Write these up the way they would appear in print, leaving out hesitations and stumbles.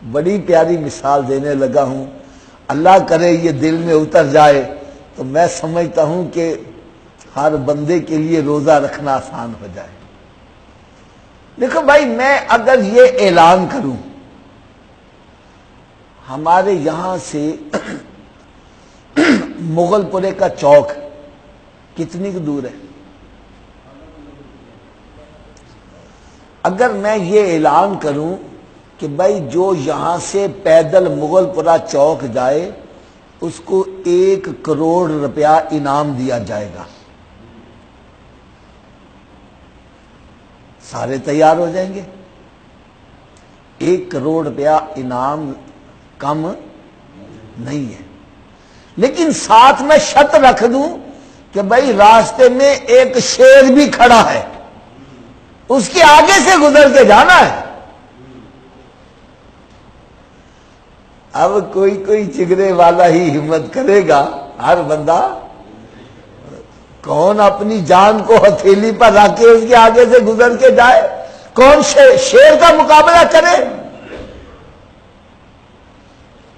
بڑی پیاری مثال دینے لگا ہوں، اللہ کرے یہ دل میں اتر جائے تو میں سمجھتا ہوں کہ ہر بندے کے لیے روزہ رکھنا آسان ہو جائے۔ دیکھو بھائی، میں اگر یہ اعلان کروں، ہمارے یہاں سے مغل پورے کا چوک کتنی دور ہے؟ اگر میں یہ اعلان کروں کہ بھائی جو یہاں سے پیدل مغل پورہ چوک جائے اس کو 1 کروڑ روپیہ انعام دیا جائے گا، سارے تیار ہو جائیں گے؟ 1 کروڑ روپیہ انعام کم نہیں ہے، لیکن ساتھ میں شرط رکھ دوں کہ بھائی راستے میں ایک شیر بھی کھڑا ہے، اس کے آگے سے گزر کے جانا ہے۔ اب کوئی چگرے والا ہی ہمت کرے گا، ہر بندہ کون اپنی جان کو ہتھیلی پر رکھ کے اس کے آگے سے گزر کے جائے؟ کون شیر کا مقابلہ کرے؟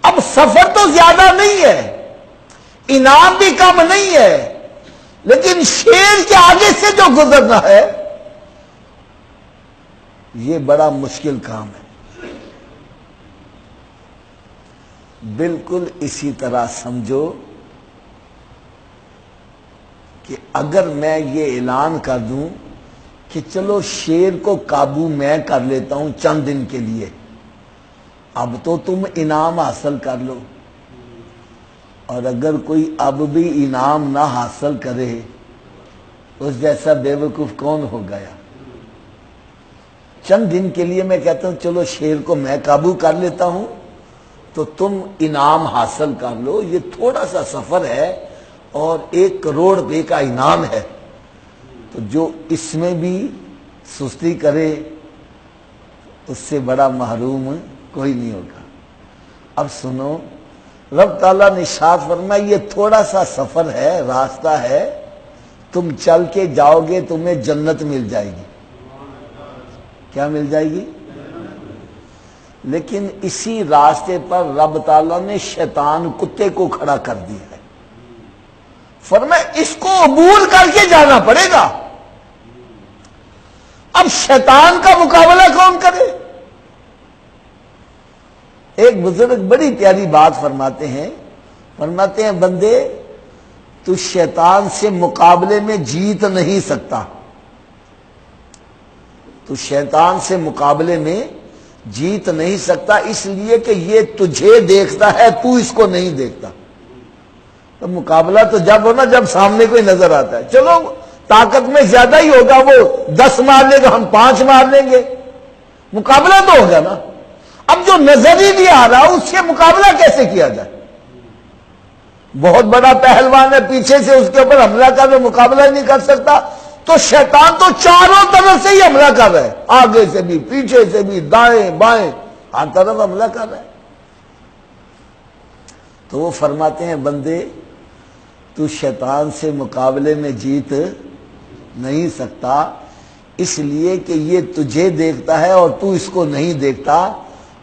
اب سفر تو زیادہ نہیں ہے، انعام بھی کم نہیں ہے، لیکن شیر کے آگے سے جو گزرنا ہے یہ بڑا مشکل کام ہے۔ بالکل اسی طرح سمجھو کہ اگر میں یہ اعلان کر دوں کہ چلو شیر کو قابو میں کر لیتا ہوں چند دن کے لیے، اب تو تم انعام حاصل کر لو، اور اگر کوئی اب بھی انعام نہ حاصل کرے اس جیسا بے وقوف کون ہو گیا؟ چند دن کے لیے میں کہتا ہوں چلو شیر کو میں قابو کر لیتا ہوں تو تم انعام حاصل کر لو، یہ تھوڑا سا سفر ہے اور 1 کروڑ روپے کا انعام ہے، تو جو اس میں بھی سستی کرے اس سے بڑا محروم کوئی نہیں ہوگا۔ اب سنو، رب تعالیٰ نے ارشاد فرمایا یہ تھوڑا سا سفر ہے، راستہ ہے، تم چل کے جاؤ گے تمہیں جنت مل جائے گی۔ کیا مل جائے گی؟ لیکن اسی راستے پر رب تعالیٰ نے شیطان کتے کو کھڑا کر دیا ہے، فرمایا اس کو عبور کر کے جانا پڑے گا۔ اب شیطان کا مقابلہ کون کرے؟ ایک بزرگ بڑی پیاری بات فرماتے ہیں بندے تو شیطان سے مقابلے میں جیت نہیں سکتا، تو شیطان سے مقابلے میں جیت نہیں سکتا، اس لیے کہ یہ تجھے دیکھتا ہے، تو اس کو نہیں دیکھتا۔ تو مقابلہ تو جب ہو نا جب سامنے کوئی نظر آتا ہے، چلو طاقت میں زیادہ ہی ہوگا، وہ 10 مار لے گا ہم 5 مار لیں گے، مقابلہ تو ہوگا نا۔ اب جو نظر ہی نہیں آ رہا اس سے مقابلہ کیسے کیا جائے؟ بہت بڑا پہلوان ہے، پیچھے سے اس کے اوپر حملہ کر رہے، مقابلہ نہیں کر سکتا، تو شیطان تو چاروں طرف سے ہی حملہ کر رہا ہے، آگے سے بھی، پیچھے سے بھی، دائیں بائیں، ہر طرف حملہ کر رہا ہے۔ تو وہ فرماتے ہیں بندے تو شیطان سے مقابلے میں جیت نہیں سکتا، اس لیے کہ یہ تجھے دیکھتا ہے اور تو اس کو نہیں دیکھتا۔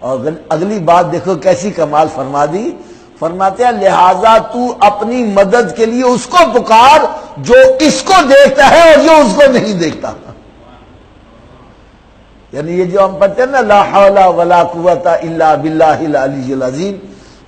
اور اگلی بات دیکھو کیسی کمال فرما دی، فرماتے ہیں لہذا تو اپنی مدد کے لیے اس کو پکار جو اس کو دیکھتا ہے اور جو اس کو نہیں دیکھتا۔ یعنی یہ جو ہم پڑھتے ہیں نا لا حول ولا قوت الا باللہ العلی العظیم،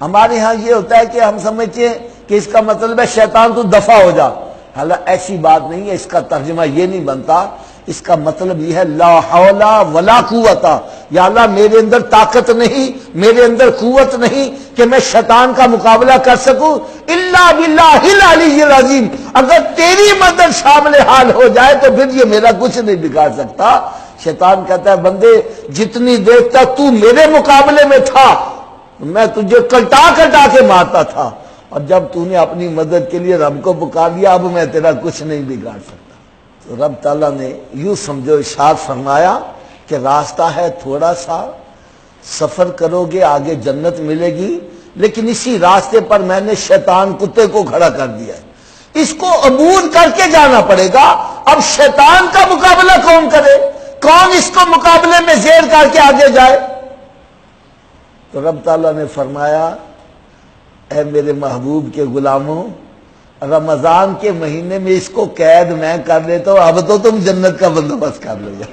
ہمارے ہاں یہ ہوتا ہے کہ ہم سمجھتے ہیں کہ اس کا مطلب ہے شیطان تو دفع ہو جا، حالانکہ ایسی بات نہیں ہے، اس کا ترجمہ یہ نہیں بنتا، اس کا مطلب یہ ہے لا حول ولا قوت، یا اللہ میرے اندر طاقت نہیں، میرے اندر قوت نہیں کہ میں شیطان کا مقابلہ کر سکوں، الا باللہ العلی العظیم، اگر تیری مدد شامل حال ہو جائے تو پھر یہ میرا کچھ نہیں بگاڑ سکتا۔ شیطان کہتا ہے بندے جتنی دیر تک تو میرے مقابلے میں تھا میں تجھے کلٹا کلٹا کے مارتا تھا، اور جب تو نے اپنی مدد کے لیے رب کو پکار لیا اب میں تیرا کچھ نہیں بگاڑ سکتا۔ تو رب تعالیٰ نے یوں سمجھو ارشاد فرمایا کہ راستہ ہے تھوڑا سا، سفر کرو گے آگے جنت ملے گی، لیکن اسی راستے پر میں نے شیطان کتے کو کھڑا کر دیا ہے، اس کو عبور کر کے جانا پڑے گا۔ اب شیطان کا مقابلہ کون کرے؟ کون اس کو مقابلے میں زیر کر کے آگے جائے؟ تو رب تعالیٰ نے فرمایا اے میرے محبوب کے غلاموں، رمضان کے مہینے میں اس کو قید میں کر لیتا ہوں، اب تو تم جنت کا بندوبست کر لو گے۔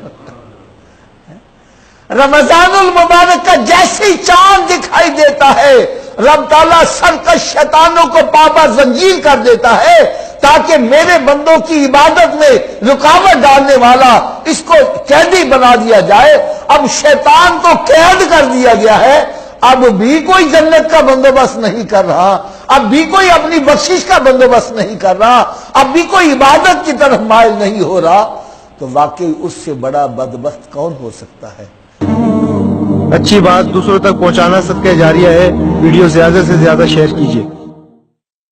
رمضان المبارک کا جیسے چاند دکھائی دیتا ہے رب تعالیٰ سرکش شیطانوں کو پابا زنجیر کر دیتا ہے تاکہ میرے بندوں کی عبادت میں رکاوٹ ڈالنے والا اس کو قیدی بنا دیا جائے۔ اب شیطان کو قید کر دیا گیا ہے، اب بھی کوئی جنت کا بندوبست نہیں کر رہا، اب بھی کوئی اپنی بخشش کا بندوبست نہیں کر رہا، اب بھی کوئی عبادت کی طرف مائل نہیں ہو رہا، تو واقعی اس سے بڑا بدبخت کون ہو سکتا ہے؟ اچھی بات دوسروں تک پہنچانا صدقہ جاریہ ہے۔ ویڈیو زیادہ سے زیادہ شیئر کیجیے۔